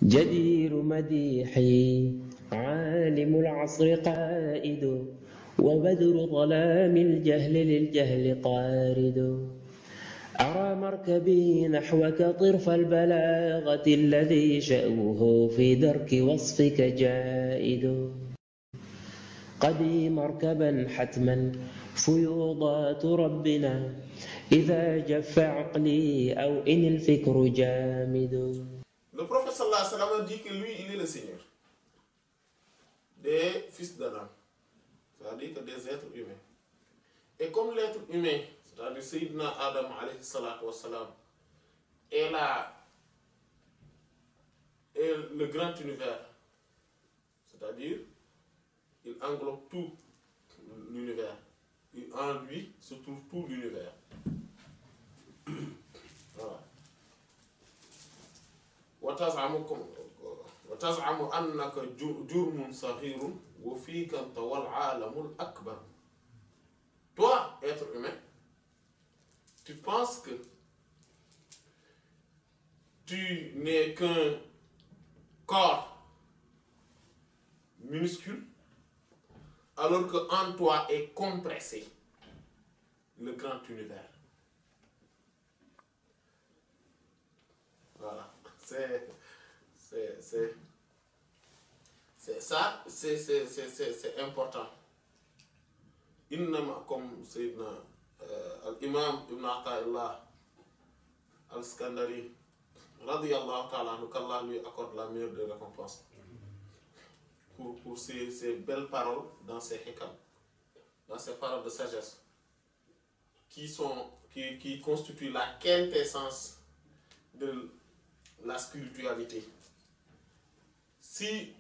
جدير مديحي عالم العصر قائد، وبدر ظلام الجهل للجهل طارد. أرى مركبي نحوك طرف البلاغة، الذي شأوه في درك وصفك جائد. قدي مركبا حتما فيوضات ربنا، إذا جف عقلي أو إن الفكر جامد. Le prophète sallallahu alayhi wa sallam dit que lui, il est le Seigneur des fils d'Adam, c'est-à-dire que des êtres humains. Et comme l'être humain, c'est-à-dire Sayyidina Adam alayhi salatu wa salam, est le grand univers, c'est-à-dire il englobe tout l'univers. En lui se trouve tout l'univers. Voilà. وتزعم أنك جرم صغير وفيك أنت والعالم الأكبر. Toi, être humain, tu penses que tu n'es qu'un corps minuscule, alors qu'en toi est compressé le grand univers. Voilà. C'est important. Innama, comme Sayyidina al-Imam Ibn Ata'illah al-Skandari, radiyallahu ta'ala, qu'Allah lui accorde la meilleure des récompenses pour ces belles paroles dans ces hikam, dans ces paroles de sagesse, qui constituent la quintessence de la spiritualité. Si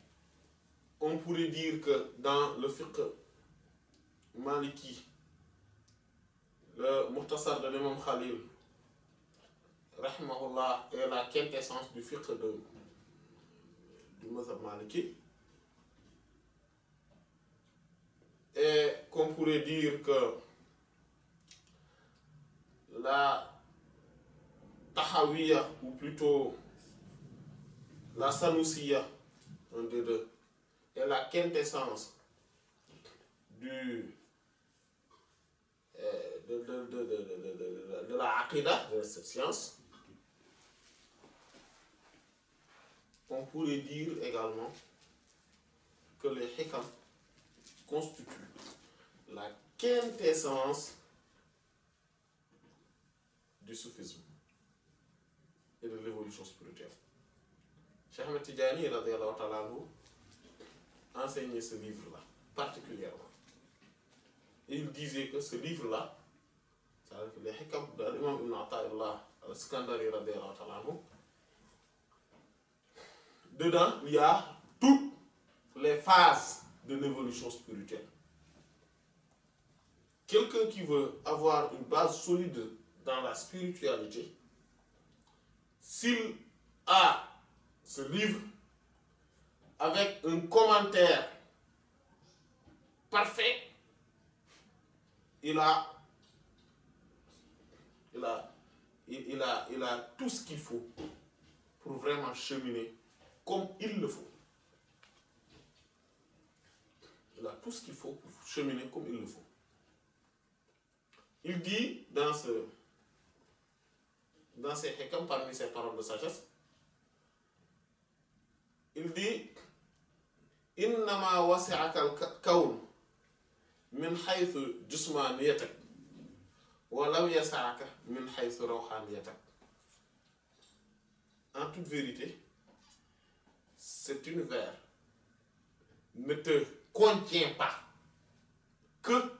on pourrait dire que dans le fiqh maliki, le Muhtasar de l'imam Khalil, rahimahullah, est la quintessence du fiqh du mazhab maliki, et qu'on pourrait dire que la Tahawiyya, ou plutôt la Sanusiya, un des deux, est la quintessence de la Aqidah, de cette science. On pourrait dire également que les hikam constituent la quintessence du soufisme et de l'évolution spirituelle. Cheikh Ahmed Tidjani, radiyallahu ta'ala anhu, enseignait ce livre-là, particulièrement. Et il disait que ce livre-là, c'est-à-dire que les hikam de l'imam Ibn Ata'illah al-Skandari, radiyallahu ta'ala anhu, dedans, il y a toutes les phases de l'évolution spirituelle. Quelqu'un qui veut avoir une base solide dans la spiritualité, s'il a ce livre avec un commentaire parfait, il a tout ce qu'il faut pour vraiment cheminer comme il le faut. Il a tout ce qu'il faut pour cheminer comme il le faut. Il dit dans ces hikam, parmi ces paroles de sagesse, il dit innama wasi'aka al-kawn min haythu jismaniyatak wa lam yas'aka min haythu rawhaniyatak. En toute vérité, cet univers ne te contient pas que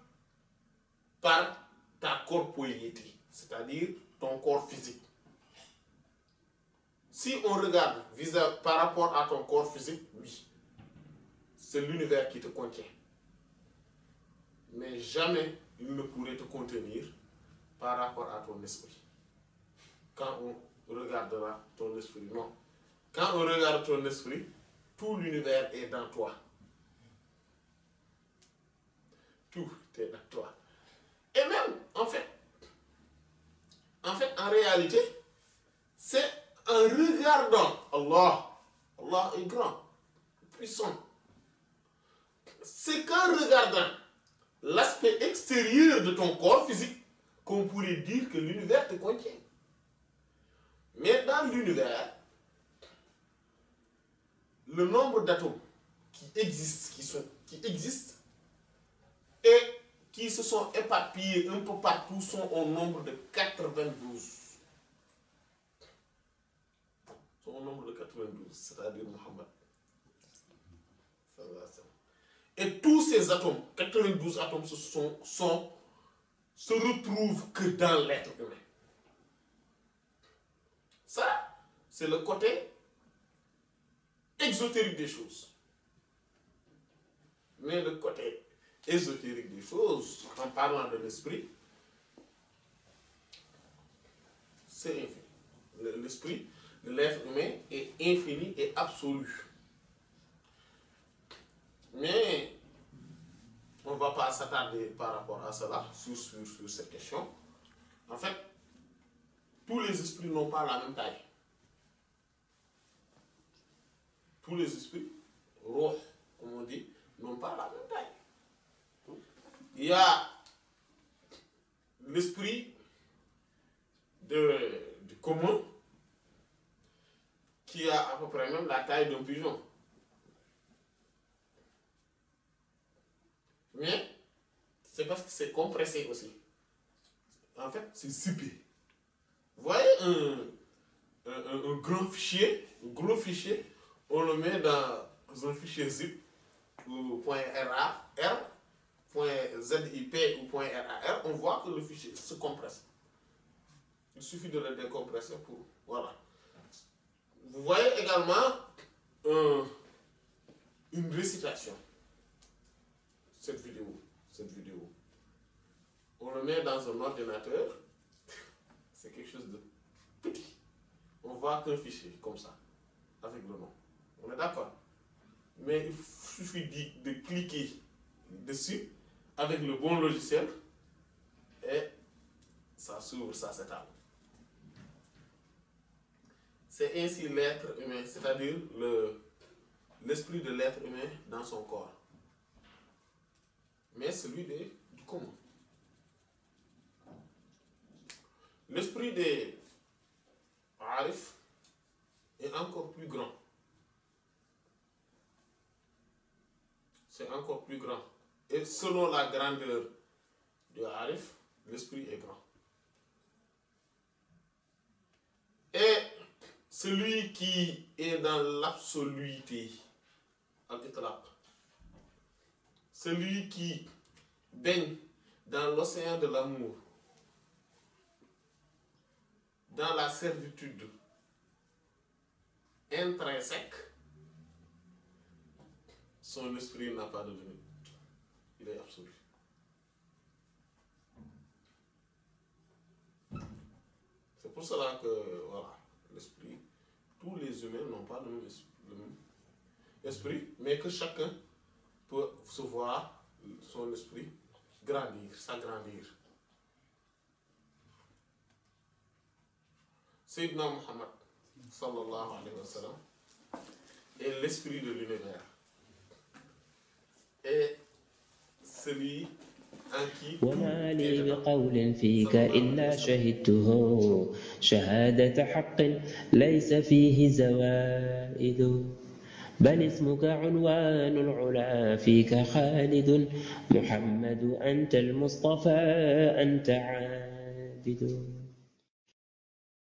par ta corporéité, c'est-à-dire ton corps physique. Si on regarde par rapport à ton corps physique, oui, c'est l'univers qui te contient. Mais jamais il ne pourrait te contenir par rapport à ton esprit. Quand on regardera ton esprit, non. Quand on regarde ton esprit, tout l'univers est dans toi. Tout est dans toi. Et même, en fait, en réalité, c'est en regardant Allah Allah est grand, puissant. C'est qu'en regardant l'aspect extérieur de ton corps physique qu'on pourrait dire que l'univers te contient. Mais dans l'univers, le nombre d'atomes qui existent et qui se sont éparpillés un peu partout sont au nombre de 92. Sont au nombre de 92, c'est-à-dire Muhammad. Et tous ces atomes, 92 atomes, se retrouvent que dans l'être humain. Ça, c'est le côté exotérique des choses. Mais le côté ésotérique des choses, en parlant de l'esprit, c'est infini. L'esprit de l'être humain est infini et absolu. Mais on ne va pas s'attarder par rapport à cela, sur cette question. En fait, tous les esprits n'ont pas la même taille. Tous les esprits, roh, comme on dit, n'ont pas la même taille. Il y a l'esprit du commun qui a à peu près même la taille d'un pigeon. Mais c'est parce que c'est compressé aussi. En fait, c'est zippé. Vous voyez un grand fichier, un gros fichier, on le met dans un fichier zip ou .rar, .zip ou .rar, on voit que le fichier se compresse. Il suffit de le décompresser pour... Voilà. Vous voyez également une récitation. Cette vidéo. On le met dans un ordinateur, c'est quelque chose de petit. On voit qu'un fichier comme ça, avec le nom. On est d'accord? Mais il suffit de cliquer dessus avec le bon logiciel et ça s'ouvre, ça s'étale. C'est ainsi l'être humain, c'est-à-dire l'esprit de l'être humain dans son corps. Mais celui du commun. L'esprit des Arif est encore plus grand. C'est encore plus grand. Et selon la grandeur du Arif, l'esprit est grand. Et celui qui est dans l'absoluité, celui qui baigne dans l'océan de l'amour, dans la servitude intrinsèque, son esprit n'a pas de limite. Il est absolu. C'est pour cela que, voilà, l'esprit, tous les humains n'ont pas le même esprit, mais que chacun peut se voir son esprit grandir, s'agrandir. Sayyidina Muhammad sallallahu alayhi wa sallam est l'esprit de l'univers. Et celui en qui وما لي بقول فيك إلا شهدته شهادة حق ليس فيه زوائد بل اسمك عنوان العلا فيك خالد محمد أنت المصطفى أنت عابد